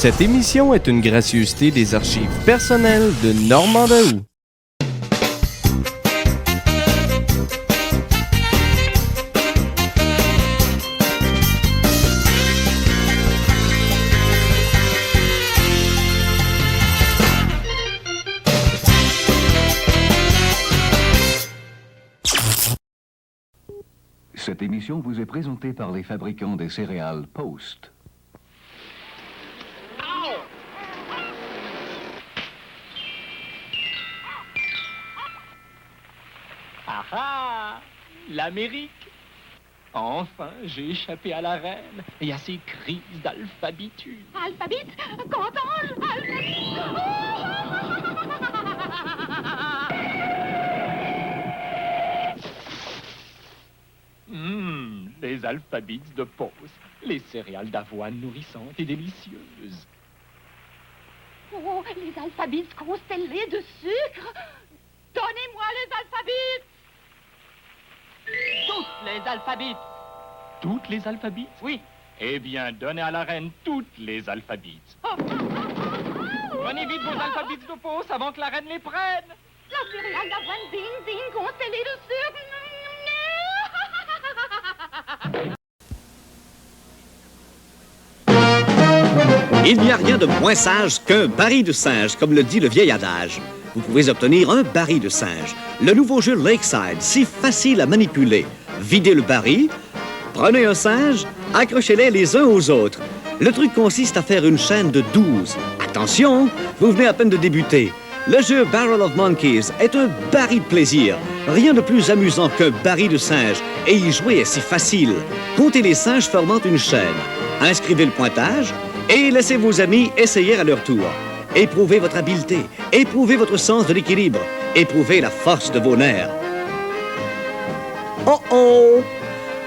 Cette émission est une gracieuseté des archives personnelles de Normand Daoust. Cette émission vous est présentée par les fabricants des céréales Post. Ah ah! L'Amérique! Enfin, j'ai échappé à la reine et à ses crises d'alphabitude. Alphabet? Qu'entends-je? Les alphabets de Post, les céréales d'avoine nourrissantes et délicieuses. Oh, les alphabets constellés de sucre! Donnez-moi les alphabets! Toutes les alphabets! Toutes les alphabets? Oui. Eh bien, donnez à la reine toutes les alphabets. Prenez vite vos alphabets de Post avant que la reine les prenne. La céréale d'avoine ding ding constellée de sucre! Il n'y a rien de moins sage qu'un baril de singe, comme le dit le vieil adage. Vous pouvez obtenir un baril de singe. Le nouveau jeu Lakeside, si facile à manipuler. Videz le baril, prenez un singe, accrochez-les les uns aux autres. Le truc consiste à faire une chaîne de 12. Attention, vous venez à peine de débuter. Le jeu Barrel of Monkeys est un baril plaisir. Rien de plus amusant qu'un baril de singe. Et y jouer est si facile. Comptez les singes formant une chaîne. Inscrivez le pointage et laissez vos amis essayer à leur tour. Éprouvez votre habileté, éprouvez votre sens de l'équilibre, éprouvez la force de vos nerfs. Oh oh!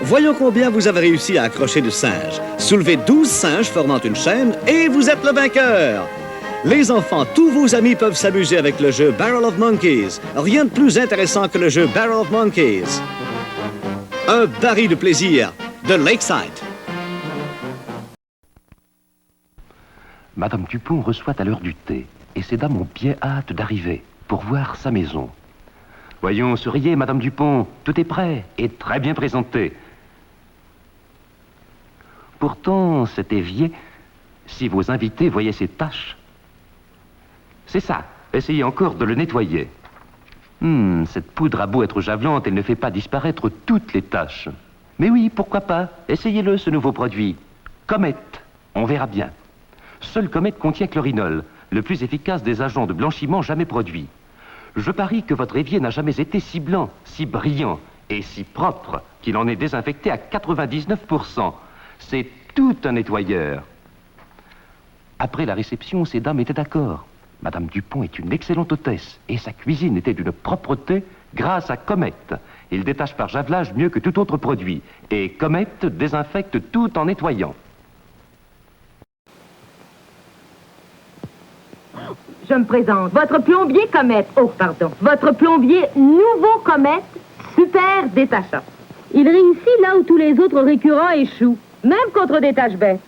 Voyons combien vous avez réussi à accrocher de singes. Soulevez 12 singes formant une chaîne et vous êtes le vainqueur! Les enfants, tous vos amis peuvent s'amuser avec le jeu Barrel of Monkeys. Rien de plus intéressant que le jeu Barrel of Monkeys. Un baril de plaisir de Lakeside. Madame Dupont reçoit à l'heure du thé, et ces dames ont bien hâte d'arriver pour voir sa maison. Voyons, souriez, Madame Dupont, tout est prêt et très bien présenté. Pourtant, cet évier, si vos invités voyaient ces taches... C'est ça, essayez encore de le nettoyer. Cette poudre a beau être javelante, elle ne fait pas disparaître toutes les taches. Mais oui, pourquoi pas, essayez-le, ce nouveau produit. Comète, on verra bien. Seul Comète contient chlorinol, le plus efficace des agents de blanchiment jamais produits. Je parie que votre évier n'a jamais été si blanc, si brillant et si propre qu'il en est désinfecté à 99%. C'est tout un nettoyeur. Après la réception, ces dames étaient d'accord. Madame Dupont est une excellente hôtesse et sa cuisine était d'une propreté grâce à Comète. Il détache par javelage mieux que tout autre produit et Comète désinfecte tout en nettoyant. Je me présente. Votre plombier Comète. Oh, pardon. Votre plombier nouveau Comète, super détachant. Il réussit là où tous les autres récurrents échouent, même contre des taches bêtes.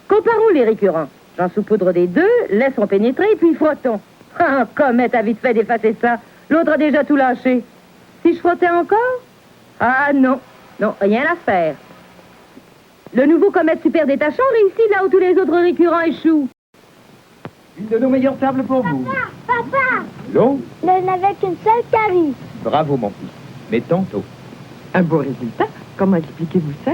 Comparons les récurrents. J'en saupoudre des deux, laissons pénétrer, puis frottons. Ah, Comète a vite fait d'effacer ça. L'autre a déjà tout lâché. Si je frottais encore? Ah, non. Non, rien à faire. Le nouveau Comète super détachant réussit là où tous les autres récurrents échouent. Une de nos meilleures tables pour vous. Papa! Non? Je n'avais qu'une seule carie. Bravo, mon fils. Mais tantôt. Un beau résultat. Comment expliquez-vous ça?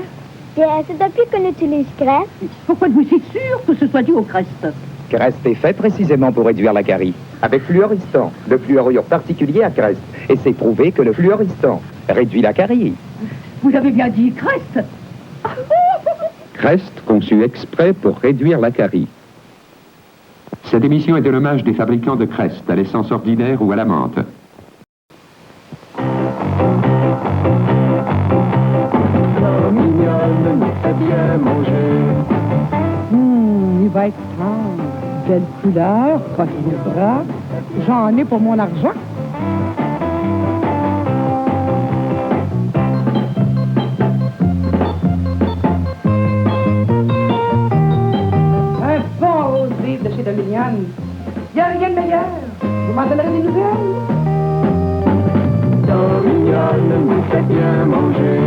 Bien, c'est depuis qu'on utilise Crest. Pourquoi vous êtes sûr que ce soit dû au Crest? Crest est fait précisément pour réduire la carie. Avec fluoristant, de fluorure particulier à Crest. Et c'est prouvé que le fluoristant réduit la carie. Vous avez bien dit Crest? Crest, conçu exprès pour réduire la carie. Cette émission est un hommage des fabricants de Crest, à l'essence ordinaire ou à la menthe. Bien manger. Il va être tendre. Belle couleur, pas de bras. J'en ai pour mon argent. Un faux mignonne. Y a rien de meilleur. Vous m'en donnerez des nouvelles? Ta mignonne nous fait bien manger.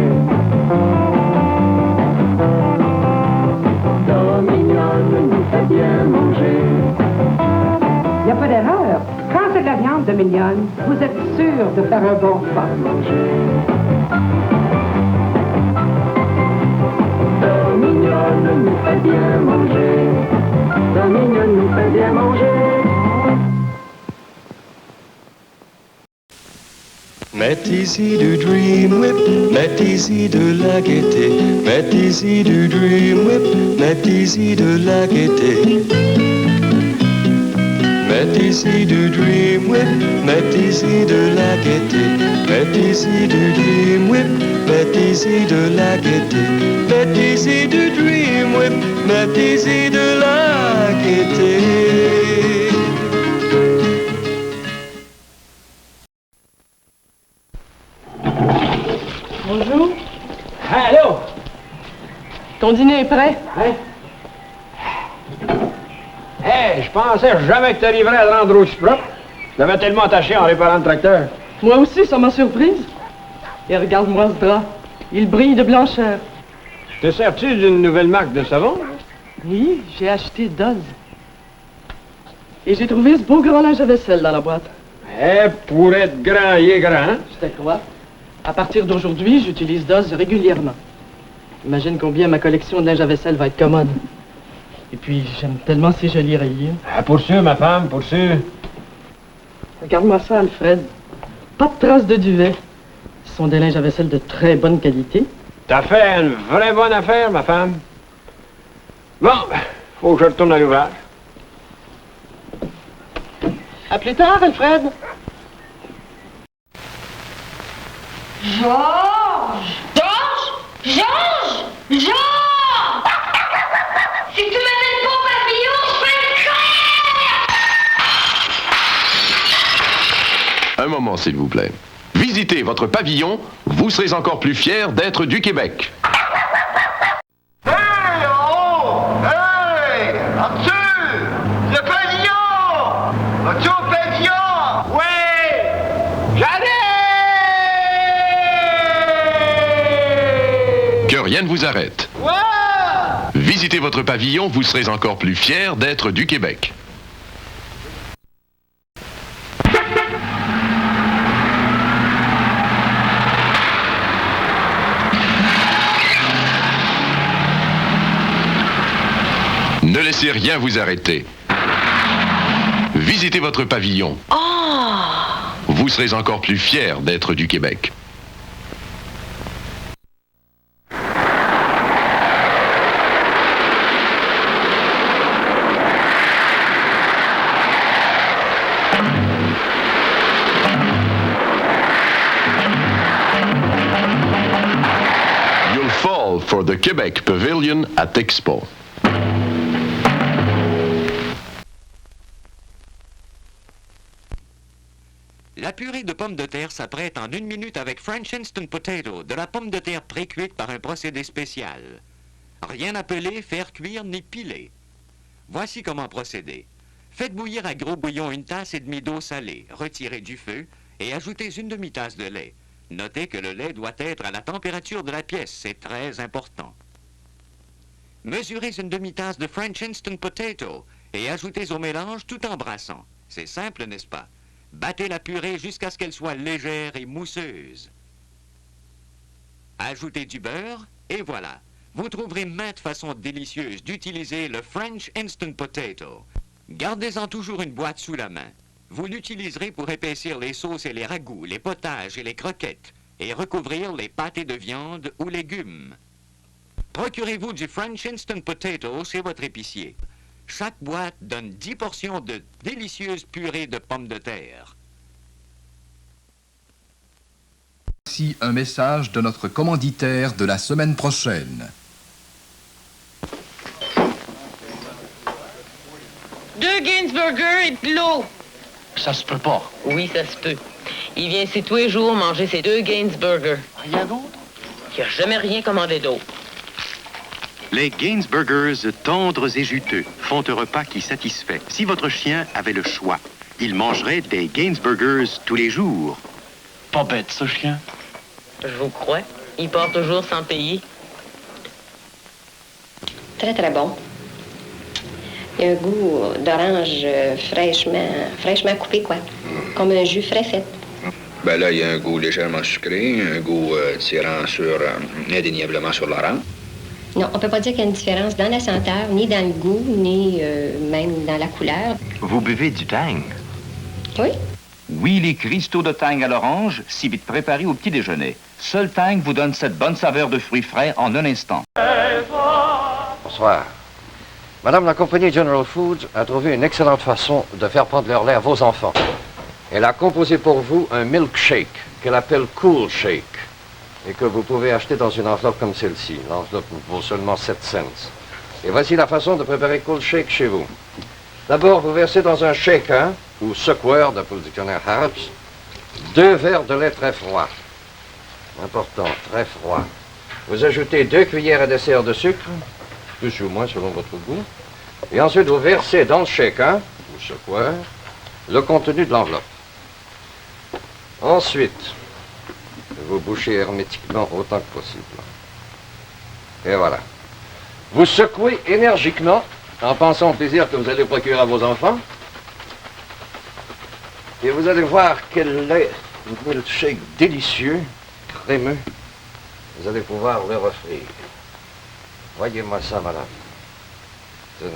Ta mignonne nous fait bien manger. Y a pas d'erreur. Quand c'est de la viande de mignonne, vous êtes sûr de faire un bon repas. Ta mignonne nous fait bien manger. Ta mignonne nous fait bien manger. Mettez-y du Dream Whip, mettez-y de la gaieté. Mettez-y du Dream Whip, mettez-y de la gaieté. Mettez-y du Dream Whip, mettez-y de la gaieté. Mettez-y du Dream Whip, mettez-y de la gaieté. Mettez-y du Dream Whip, mettez-y de la gaieté. Bonjour. Allô? Ton dîner est prêt? Hein? Hey, je pensais jamais que t'arriverais à te rendre aussi propre. Je l'avais tellement attaché en réparant le tracteur. Moi aussi, ça m'a surprise. Et regarde-moi ce drap. Il brille de blancheur. Te sers-tu d'une nouvelle marque de savon? Oui, j'ai acheté Dove. Et j'ai trouvé ce beau grand linge à vaisselle dans la boîte. Eh, pour être grand, il est grand, hein? Je te crois. À partir d'aujourd'hui, j'utilise Dove régulièrement. Imagine combien ma collection de linge à vaisselle va être commode. Et puis, j'aime tellement ces jolis rayures. Ah, pour sûr, ma femme, pour sûr. Regarde-moi ça, Alfred. Pas de traces de duvet. Ce sont des linges à vaisselle de très bonne qualité. T'as fait une vraie bonne affaire, ma femme. Bon, faut que je retourne à l'ouvrage. À plus tard, Alfred. Georges! Georges! Georges! Georges! Si tu m'amènes pas au pavillon, je fais le Un moment, s'il vous plaît. Visitez votre pavillon, vous serez encore plus fiers d'être du Québec. Hey, oh! Hey! Arthur! Le pavillon! Vas-tu au pavillon? Oui! J'allais! Que rien ne vous arrête. Ouais! Visitez votre pavillon, vous serez encore plus fiers d'être du Québec. Ne laissez rien vous arrêter. Visitez votre pavillon. Vous serez encore plus fiers d'être du Québec. You'll fall for the Quebec Pavilion at Expo. La purée de pommes de terre s'apprête en 1 minute avec French Instant Potato, de la pomme de terre pré-cuite par un procédé spécial. Rien à peler, faire cuire ni piler. Voici comment procéder. Faites bouillir à gros bouillon 1 tasse et demie d'eau salée, retirez du feu et ajoutez 1 demi-tasse de lait. Notez que le lait doit être à la température de la pièce, c'est très important. Mesurez 1 demi-tasse de French Instant Potato et ajoutez au mélange tout en brassant. C'est simple, n'est-ce pas? Battez la purée jusqu'à ce qu'elle soit légère et mousseuse. Ajoutez du beurre et voilà. Vous trouverez maintes façons délicieuses d'utiliser le French Instant Potato. Gardez-en toujours une boîte sous la main. Vous l'utiliserez pour épaissir les sauces et les ragoûts, les potages et les croquettes, et recouvrir les pâtés de viande ou légumes. Procurez-vous du French Instant Potato chez votre épicier. Chaque boîte donne 10 portions de délicieuses purées de pommes de terre. Voici un message de notre commanditaire de la semaine prochaine. 2 Gainsburger et de l'eau. Ça se peut pas. Oui, ça se peut. Il vient ici tous les jours manger ses 2 Gainsburger. Rien d'autre? Il n'a jamais rien commandé d'autre. Les Gainsburgers tendres et juteux font un repas qui satisfait. Si votre chien avait le choix, il mangerait des Gainsburgers tous les jours. Pas bête, ce chien. Je vous crois. Il part toujours sans payer. Très, très bon. Il y a un goût d'orange fraîchement coupé, quoi. Comme un jus frais fait. Ben là, il y a un goût légèrement sucré, un goût tirant indéniablement sur l'orange. Non, on peut pas dire qu'il y a une différence dans la senteur, ni dans le goût, ni même dans la couleur. Vous buvez du tang? Oui. Oui, les cristaux de tang à l'orange, si vite préparés au petit déjeuner. Seul tang vous donne cette bonne saveur de fruits frais en un instant. Bonsoir. Madame la compagnie General Foods a trouvé une excellente façon de faire prendre leur lait à vos enfants. Elle a composé pour vous un milkshake qu'elle appelle Cool Shake et que vous pouvez acheter dans une enveloppe comme celle-ci. L'enveloppe vaut seulement 7 cents. Et voici la façon de préparer Cool Shake chez vous. D'abord, vous versez dans un shaker, ou secoueur, d'après le dictionnaire Harrods, 2 verres de lait très froid. Important, très froid. Vous ajoutez 2 cuillères à dessert de sucre, plus ou moins selon votre goût. Et ensuite, vous versez dans le shaker, ou secoueur, le contenu de l'enveloppe. Ensuite, vous bouchez hermétiquement autant que possible. Et voilà. Vous secouez énergiquement en pensant au plaisir que vous allez procurer à vos enfants. Et vous allez voir quel lait, un milkshake délicieux, crémeux, vous allez pouvoir leur offrir. Voyez-moi ça, madame. Tenez.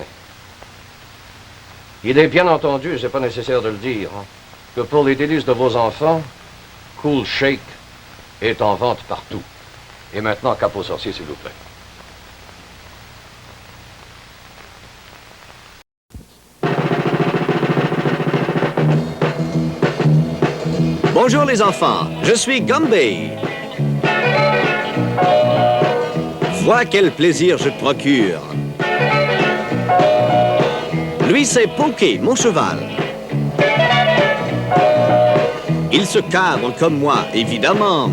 Il est bien entendu, c'est pas nécessaire de le dire, hein, que pour les délices de vos enfants, Cool Shake est en vente partout. Et maintenant, cap aux sorciers, s'il vous plaît. Bonjour les enfants, je suis Gumby. Vois quel plaisir je te procure. Lui, c'est Pokey, mon cheval. Il se cadre comme moi, évidemment.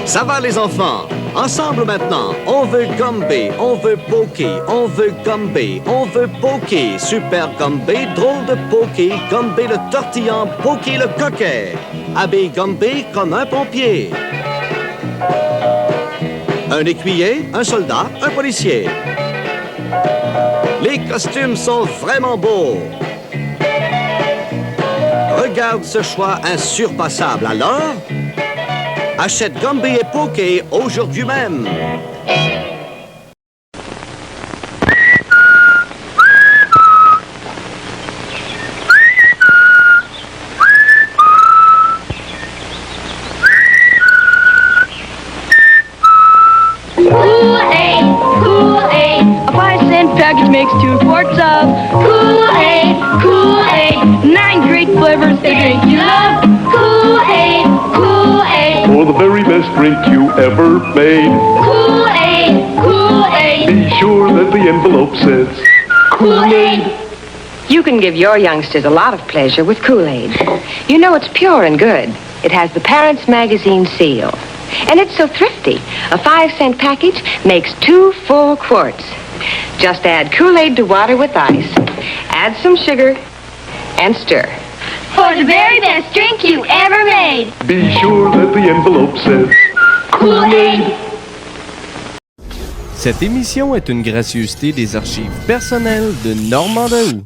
Ça va les enfants? Ensemble maintenant, on veut Gumby, on veut Pokey, on veut Gumby, on veut Pokey, Super Gumby, drôle de Pokey, Gumby le tortillant, Pokey le coquet. Habille Gumby comme un pompier. Un écuyer, un soldat, un policier. Les costumes sont vraiment beaux. Regarde ce choix insurpassable. Alors, achète Gumby et Pokey aujourd'hui même. Kool-Aid, a 5-cent package makes 2 quarts of Kool-Aid, Kool-Aid, 9 great flavors, the drink you love. Kool-Aid, Kool-Aid, For the very best drink you ever made. Kool-Aid, Kool-Aid, Be sure that the envelope says Kool-Aid. You can give your youngsters a lot of pleasure with Kool-Aid. You know it's pure and good. It has the Parents Magazine seal. And it's so thrifty. A 5-cent package makes 2 full quarts. Just add Kool-Aid to water with ice. Add some sugar and stir. For the very best drink you ever made. Be sure that the envelope says Kool-Aid. Cette émission est une gracieuseté des archives personnelles de Normand Daou.